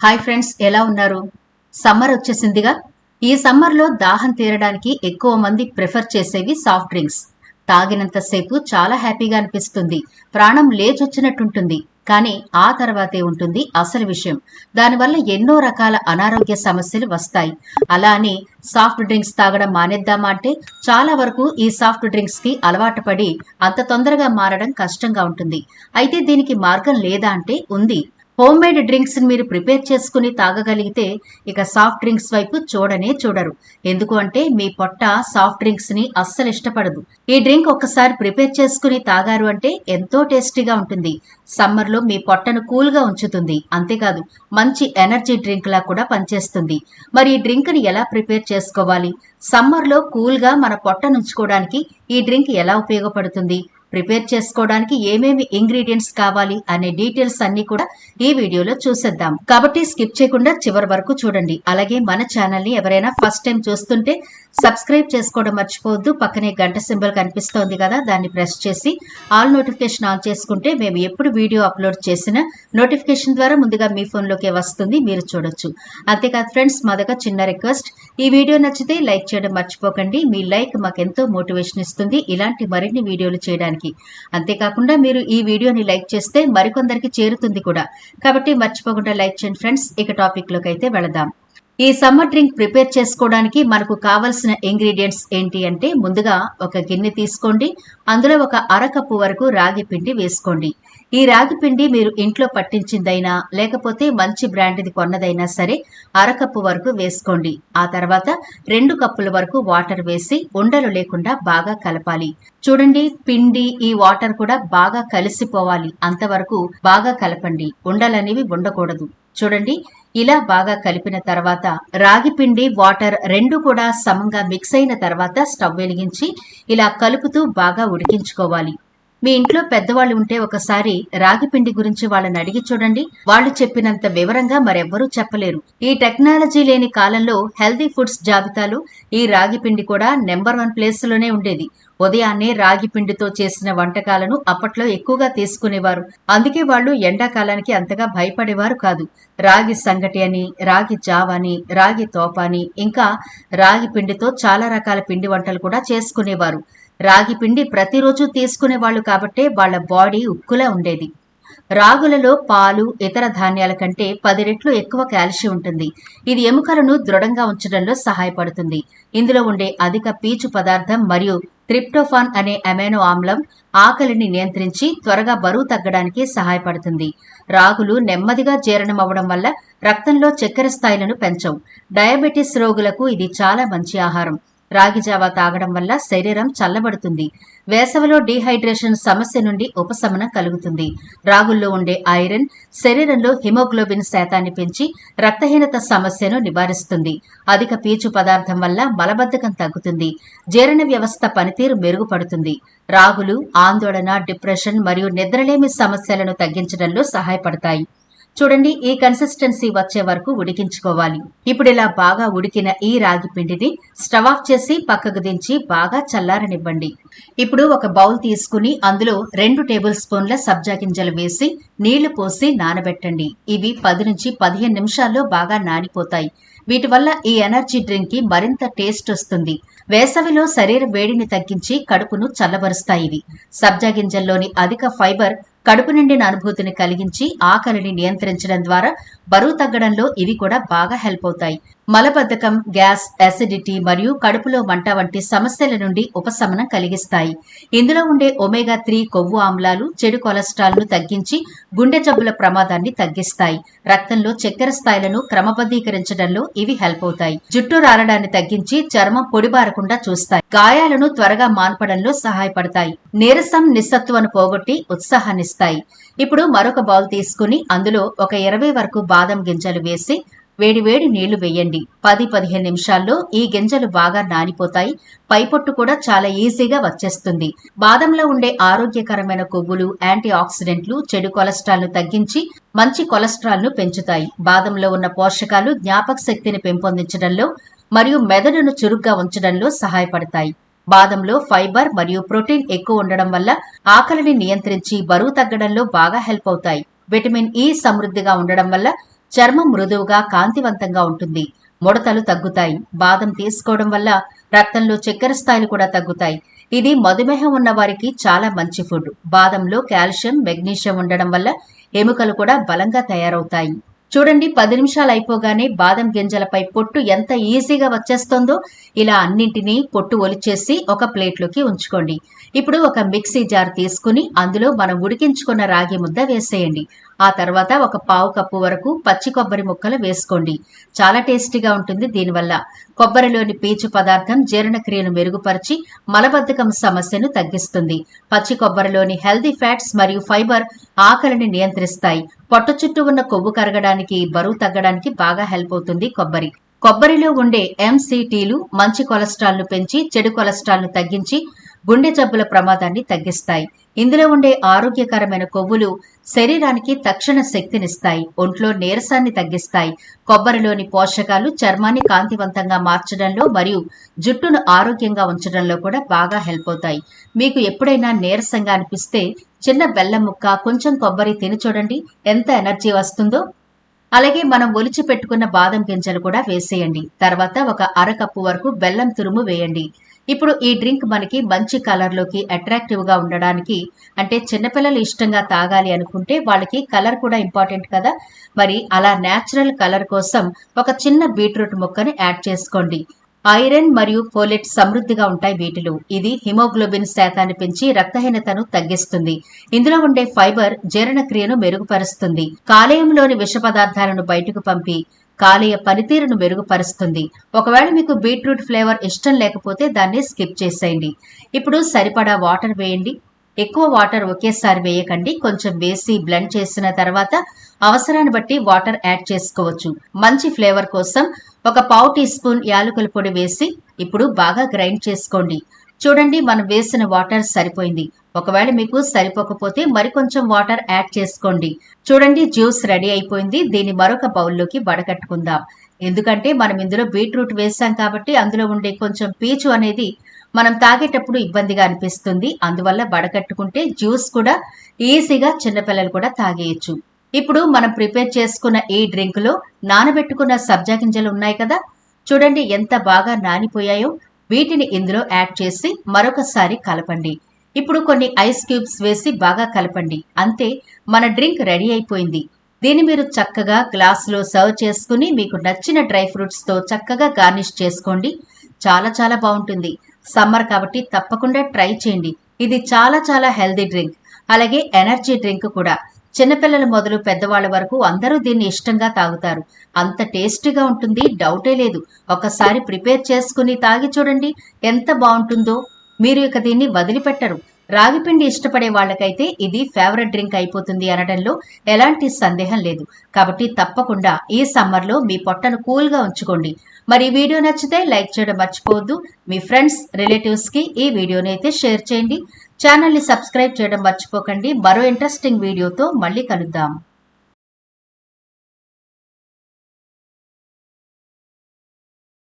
Hi friends, ఎలా ఉన్నారు? Summer వచ్చేసిందిగా. ఈ సమ్మర్లో దాహం తీరడానికి ఎక్కువ మంది ప్రిఫర్ చేసేవి సాఫ్ట్ డ్రింక్స్. తాగినంతసేపు చాలా హ్యాపీగా అనిపిస్తుంది, ప్రాణం లేచొచ్చినట్టుంటుంది. కానీ ఆ తర్వాతే ఉంటుంది అసలు విషయం. దానివల్ల ఎన్నో రకాల అనారోగ్య సమస్యలు వస్తాయి. అలా అని సాఫ్ట్ డ్రింక్స్ తాగడం మానేద్దామా అంటే చాలా వరకు ఈ సాఫ్ట్ డ్రింక్స్ కి అలవాటు పడి అంత తొందరగా మారడం కష్టంగా ఉంటుంది. అయితే దీనికి మార్గం లేదా అంటే ఉంది. హోమ్ మేడ్ డ్రింక్స్ మీరు ప్రిపేర్ చేసుకుని తాగగలిగితే ఇక సాఫ్ట్ డ్రింక్స్ వైపు చూడనే చూడరు. ఎందుకు అంటే మీ పొట్ట సాఫ్ట్ డ్రింక్స్ ని అస్సలు ఇష్టపడదు. ఈ డ్రింక్ ఒక్కసారి ప్రిపేర్ చేసుకుని తాగారు అంటే ఎంతో టేస్టీగా ఉంటుంది. సమ్మర్ లో మీ పొట్టను కూల్ గా ఉంచుతుంది. అంతేకాదు మంచి ఎనర్జీ డ్రింక్ లా కూడా పనిచేస్తుంది. మరి ఈ డ్రింక్ ని ఎలా ప్రిపేర్ చేసుకోవాలి? సమ్మర్ లో కూల్ గా మన పొట్టనుంచుకోవడానికి ఈ డ్రింక్ ఎలా ఉపయోగపడుతుంది? ప్రిపేర్ చేసుకోవడానికి ఏమేమి ఇంగ్రీడియంట్స్ కావాలి అనే డీటెయిల్స్ అన్ని కూడా ఈ వీడియోలో చూసేద్దాం. కాబట్టి స్కిప్ చేయకుండా చివరి వరకు చూడండి. అలాగే మన ఛానల్ ని ఎవరైనా ఫస్ట్ టైం చూస్తుంటే సబ్స్క్రైబ్ చేసుకోవడం మర్చిపోవద్దు. పక్కనే గంట సింబల్ కనిపిస్తోంది కదా, దాన్ని ప్రెస్ చేసి ఆల్ నోటిఫికేషన్ ఆన్ చేసుకుంటే మేము ఎప్పుడు వీడియో అప్లోడ్ చేసినా నోటిఫికేషన్ ద్వారా ముందుగా మీ ఫోన్లోకే వస్తుంది, మీరు చూడొచ్చు. అంతేకాదు ఫ్రెండ్స్, మాదొక చిన్న రిక్వెస్ట్, ఈ వీడియో నచ్చితే లైక్ చేయడం మర్చిపోకండి. మీ లైక్ మాకెంతో మోటివేషన్ ఇస్తుంది ఇలాంటి మరిన్ని వీడియోలు చేయడానికి. అంతేకాకుండా మీరు ఈ వీడియోని లైక్ చేస్తే మరికొందరికి చేరుతుంది కూడా. కాబట్టి మర్చిపోకుండా లైక్ చేయండి ఫ్రెండ్స్. ఇక టాపిక్ లోకి అయితే వెళదాం. ఈ సమ్మర్ డ్రింక్ ప్రిపేర్ చేసుకోవడానికి మనకు కావలసిన ఇంగ్రీడియంట్స్ ఏంటి అంటే, ముందుగా ఒక గిన్నె తీసుకోండి. అందులో ఒక అరకప్పు వరకు రాగి పిండి వేసుకోండి. ఈ రాగి పిండి మీరు ఇంట్లో పట్టించిందైనా లేకపోతే మంచి బ్రాండ్ది కొన్నదైనా సరే అరకప్పు వరకు వేసుకోండి. ఆ తర్వాత 2 కప్పుల వరకు వాటర్ వేసి ఉండలు లేకుండా బాగా కలపాలి. చూడండి, పిండి ఈ వాటర్ కూడా బాగా కలిసిపోవాలి. అంతవరకు బాగా కలపండి, ఉండలనేవి ఉండకూడదు. చూడండి, ఇలా బాగా కలిపిన తర్వాత రాగి పిండి వాటర్ 2 కూడా సమంగా మిక్స్ అయిన తర్వాత స్టవ్ వెలిగించి ఇలా కలుపుతూ బాగా ఉడికించుకోవాలి. మీ ఇంట్లో పెద్దవాళ్ళు ఉంటే ఒకసారి రాగి పిండి గురించి వాళ్ళని అడిగి చూడండి. వాళ్ళు చెప్పినంత వివరంగా మరెవ్వరూ చెప్పలేరు. ఈ టెక్నాలజీ లేని కాలంలో హెల్దీ ఫుడ్స్ జాబితాలో ఈ రాగి పిండి కూడా నెంబర్ 1 ప్లేస్ లోనే ఉండేది. ఉదయాన్నే రాగి పిండితో చేసిన వంటకాలను అప్పట్లో ఎక్కువగా తీసుకునేవారు. అందుకే వాళ్ళు ఎండాకాలానికి అంతగా భయపడేవారు కాదు. రాగి సంగటి అని, రాగి జావ అని, రాగి తోప అని, ఇంకా రాగి పిండితో చాలా రకాల పిండి వంటలు కూడా చేసుకునేవారు. రాగి పిండి ప్రతిరోజు తీసుకునేవాళ్లు కాబట్టే వాళ్ల బాడీ ఉక్కులా ఉండేది. రాగులలో పాలు, ఇతర ధాన్యాల కంటే 10 రెట్లు ఎక్కువ కాల్షియం ఉంటుంది. ఇది ఎముకలను దృఢంగా ఉంచడంలో సహాయపడుతుంది. ఇందులో ఉండే అధిక పీచు పదార్థం మరియు ట్రిప్టోఫాన్ అనే అమైనో ఆమ్లం ఆకలిని నియంత్రించి త్వరగా బరువు తగ్గడానికి సహాయపడుతుంది. రాగులు నెమ్మదిగా జీర్ణం అవ్వడం వల్ల రక్తంలో చక్కెర స్థాయిలను పెంచవు. డయాబెటిస్ రోగులకు ఇది చాలా మంచి ఆహారం. రాగి జావా తాగడం వల్ల శరీరం చల్లబడుతుంది. వేసవిలో డీహైడ్రేషన్ సమస్య నుండి ఉపశమనం కలుగుతుంది. రాగుల్లో ఉండే ఐరన్ శరీరంలో హిమోగ్లోబిన్ శాతాన్ని పెంచి రక్తహీనత సమస్యను నివారిస్తుంది. అధిక పీచు పదార్థం వల్ల మలబద్ధకం తగ్గుతుంది. జీర్ణ వ్యవస్థ పనితీరు మెరుగుపడుతుంది. రాగులు ఆందోళన, డిప్రెషన్ మరియు నిద్రలేమి సమస్యలను తగ్గించడంలో సహాయపడతాయి. చూడండి, ఈ కన్సిస్టెన్సీ వచ్చే వరకు ఉడికించుకోవాలి. ఇప్పుడు ఇలా బాగా ఉడికిన ఈ రాగి పిండిని స్టవ్ ఆఫ్ చేసి పక్కకు దించి బాగా చల్లారనివ్వండి. ఇప్పుడు ఒక బౌల్ తీసుకుని అందులో 2 టేబుల్ స్పూన్ల సబ్జా గింజలు వేసి నీళ్లు పోసి నానబెట్టండి. ఇవి 10 నుంచి 15 నిమిషాల్లో బాగా నానిపోతాయి. వీటి వల్ల ఈ ఎనర్జీ డ్రింక్ కి మరింత టేస్ట్ వస్తుంది. వేసవిలో శరీర వేడిని తగ్గించి కడుపును చల్లబరుస్తాయి. ఇవి సబ్జా గింజల్లోని అధిక ఫైబర్ కడుపు నిండిన అనుభూతిని కలిగించి ఆకలిని నియంత్రించడం ద్వారా బరువు తగ్గడంలో ఇవి కూడా బాగా హెల్ప్ అవుతాయి. మలబద్ధకం, గ్యాస్, అసిడిటీ మరియు కడుపులో మంట వంటి సమస్యల నుండి ఉపశమనం కలిగిస్తాయి. ఇందులో ఉండే ఒమేగా 3 కొవ్వు ఆమ్లాలు చెడు కొలెస్ట్రాల్ ను తగ్గించి గుండె జబ్బుల ప్రమాదాన్ని తగ్గిస్తాయి. రక్తంలో చక్కెర స్థాయిలను క్రమబద్ధీకరించడంలో ఇవి హెల్ప్ అవుతాయి. జుట్టు రాలడాన్ని తగ్గించి చర్మం పొడిబారకుండా చూస్తాయి. గాయాలను త్వరగా మాన్పడంలో సహాయపడతాయి. నీరసం, నిస్సత్తువను పోగొట్టి ఉత్సాహాన్నిస్తాయి. ఇప్పుడు మరొక బౌల్ తీసుకుని అందులో ఒక 20 వరకు బాదం గింజలు వేసి వేడివేడి నీళ్లు వేయండి. 10-15 నిమిషాల్లో ఈ గింజలు బాగా నానిపోతాయి. పైపొట్టు కూడా చాలా ఈజీగా వచ్చేస్తుంది. బాదంలో ఉండే ఆరోగ్యకరమైన కొవ్వులు, యాంటీ ఆక్సిడెంట్లు చెడు కొలెస్ట్రాల్ ను తగ్గించి మంచి కొలెస్ట్రాల్ ను పెంచుతాయి. బాదంలో ఉన్న పోషకాలు జ్ఞాపక శక్తిని పెంపొందించడంలో మరియు మెదడును చురుగ్గా ఉంచడంలో సహాయపడతాయి. బాదంలో ఫైబర్ మరియు ప్రోటీన్ ఎక్కువ ఉండడం వల్ల ఆకలిని నియంత్రించి బరువు తగ్గడంలో బాగా హెల్ప్ అవుతాయి. విటమిన్ ఇ సమృద్ధిగా ఉండడం వల్ల చర్మం మృదువుగా కాంతివంతంగా ఉంటుంది. ముడతలు తగ్గుతాయి. బాదం తీసుకోవడం వల్ల రక్తంలో చక్కెర స్థాయిలు కూడా తగ్గుతాయి. ఇది మధుమేహం ఉన్న వారికి చాలా మంచి ఫుడ్. బాదంలో కాల్షియం, మెగ్నీషియం ఉండడం వల్ల ఎముకలు కూడా బలంగా తయారవుతాయి. చూడండి, 10 నిమిషాలు అయిపోగానే బాదం గింజలపై పొట్టు ఎంత ఈజీగా వచ్చేస్తుందో. ఇలా అన్నింటినీ పొట్టు ఒలిచేసి ఒక ప్లేట్లోకి ఉంచుకోండి. ఇప్పుడు ఒక మిక్సీ జార్ తీసుకుని అందులో మనం ఉడికించుకున్న రాగి ముద్ద వేసేయండి. ఆ తర్వాత ఒక పావు కప్పు వరకు పచ్చి కొబ్బరి ముక్కలు వేసుకోండి. చాలా టేస్టీగా ఉంటుంది. దీనివల్ల కొబ్బరిలోని పీచు పదార్థం జీర్ణక్రియను మెరుగుపరిచి మలబద్ధకం సమస్యను తగ్గిస్తుంది. పచ్చి కొబ్బరిలోని హెల్దీ ఫ్యాట్స్ మరియు ఫైబర్ ఆకలిని నియంత్రిస్తాయి. పొట్ట చుట్టూ ఉన్న కొవ్వు కరగడానికి, బరువు తగ్గడానికి బాగా హెల్ప్ అవుతుంది కొబ్బరి. కొబ్బరిలో ఉండే ఎంసిటీలు మంచి కొలెస్ట్రాల్ను పెంచి చెడు కొలెస్ట్రాల్ను తగ్గించి గుండె జబ్బుల ప్రమాదాన్ని తగ్గిస్తాయి. ఇందులో ఉండే ఆరోగ్యకరమైన కొవ్వులు శరీరానికి తక్షణ శక్తినిస్తాయి, ఒంట్లో నీరసాన్ని తగ్గిస్తాయి. కొబ్బరిలోని పోషకాలు చర్మాన్ని కాంతివంతంగా మార్చడంలో మరియు జుట్టును ఆరోగ్యంగా ఉంచడంలో కూడా బాగా హెల్ప్ అవుతాయి. మీకు ఎప్పుడైనా నీరసంగా అనిపిస్తే చిన్న బెల్లం ముక్క, కొంచెం కొబ్బరి తిని చూడండి, ఎంత ఎనర్జీ వస్తుందో. అలాగే మనం ఒలిచి పెట్టుకున్న బాదం గింజలు కూడా వేసేయండి. తర్వాత ఒక అరకప్పు వరకు బెల్లం తురుము వేయండి. ఇప్పుడు ఈ డ్రింక్ మనకి మంచి కలర్లోకి అట్రాక్టివ్ గా ఉండడానికి, అంటే చిన్నపిల్లలు ఇష్టంగా తాగాలి అనుకుంటే వాళ్ళకి కలర్ కూడా ఇంపార్టెంట్ కదా, మరి అలా న్యాచురల్ కలర్ కోసం ఒక చిన్న బీట్రూట్ ముక్కని యాడ్ చేసుకోండి. ఐరన్ మరియు ఫోలెట్ సమృద్ధిగా ఉంటాయి వీటిలో. ఇది హిమోగ్లోబిన్ శాతాన్ని పెంచి రక్తహీనతను తగ్గిస్తుంది. ఇందులో ఉండే ఫైబర్ జీర్ణక్రియను మెరుగుపరుస్తుంది. కాలేయంలోని విష పదార్థాలను బయటకు పంపి కాలేయ పనితీరును మెరుగుపరుస్తుంది. ఒకవేళ మీకు బీట్రూట్ ఫ్లేవర్ ఇష్టం లేకపోతే దాన్ని స్కిప్ చేసేయండి. ఇప్పుడు సరిపడా వాటర్ వేయండి. ఎక్కువ వాటర్ ఒకేసారి వేయకండి. కొంచెం వేసి బ్లెండ్ చేసిన తర్వాత అవసరాన్ని బట్టి వాటర్ యాడ్ చేసుకోవచ్చు. మంచి ఫ్లేవర్ కోసం ఒక పావు టీ స్పూన్ యాలకుల పొడి వేసి ఇప్పుడు బాగా గ్రైండ్ చేసుకోండి. చూడండి, మనం వేసిన వాటర్ సరిపోయింది. ఒకవేళ మీకు సరిపోకపోతే మరికొంచెం వాటర్ యాడ్ చేసుకోండి. చూడండి, జ్యూస్ రెడీ అయిపోయింది. దీన్ని మరొక బౌల్లోకి వడకట్టుకుందాం. ఎందుకంటే మనం ఇందులో బీట్రూట్ వేసాం కాబట్టి అందులో ఉండే కొంచెం పీచు అనేది మనం తాగేటప్పుడు ఇబ్బందిగా అనిపిస్తుంది. అందువల్ల వడకట్టుకుంటే జ్యూస్ కూడా ఈజీగా చిన్నపిల్లలు కూడా తాగేయచ్చు. ఇప్పుడు మనం ప్రిపేర్ చేసుకున్న ఈ డ్రింక్ లో నానబెట్టుకున్న సబ్జా గింజలు ఉన్నాయి కదా, చూడండి ఎంత బాగా నానిపోయాయో. వీటిని ఇందులో యాడ్ చేసి మరొకసారి కలపండి. ఇప్పుడు కొన్ని ఐస్ క్యూబ్స్ వేసి బాగా కలపండి. అంతే, మన డ్రింక్ రెడీ అయిపోయింది. దీన్ని మీరు చక్కగా గ్లాసులో సర్వ్ చేసుకుని మీకు నచ్చిన డ్రై ఫ్రూట్స్ తో చక్కగా గార్నిష్ చేసుకోండి. చాలా చాలా బాగుంటుంది. సమ్మర్ కాబట్టి తప్పకుండా ట్రై చేయండి. ఇది చాలా చాలా హెల్దీ డ్రింక్, అలాగే ఎనర్జీ డ్రింక్ కూడా. చిన్నపిల్లల మొదలు పెద్దవాళ్ల వరకు అందరూ దీన్ని ఇష్టంగా తాగుతారు. అంత టేస్టీగా ఉంటుంది, డౌటే లేదు. ఒకసారి ప్రిపేర్ చేసుకుని తాగి చూడండి ఎంత బాగుంటుందో. మీరు ఇక దీన్ని వదిలిపెట్టరు. రాగిపిండి ఇష్టపడే వాళ్ళకైతే ఇది ఫేవరెట్ డ్రింక్ అయిపోతుంది అనడంలో ఎలాంటి సందేహం లేదు. కాబట్టి తప్పకుండా ఈ సమ్మర్లో మీ పొట్టను కూల్గా ఉంచుకోండి. మరి ఈ వీడియో నచ్చితే లైక్ చేయడం మర్చిపోవద్దు. మీ ఫ్రెండ్స్, రిలేటివ్స్కి ఈ వీడియోని అయితే షేర్ చేయండి. ఛానల్ని సబ్స్క్రైబ్ చేయడం మర్చిపోకండి. మరో ఇంట్రెస్టింగ్ వీడియోతో మళ్ళీ కలుద్దాం.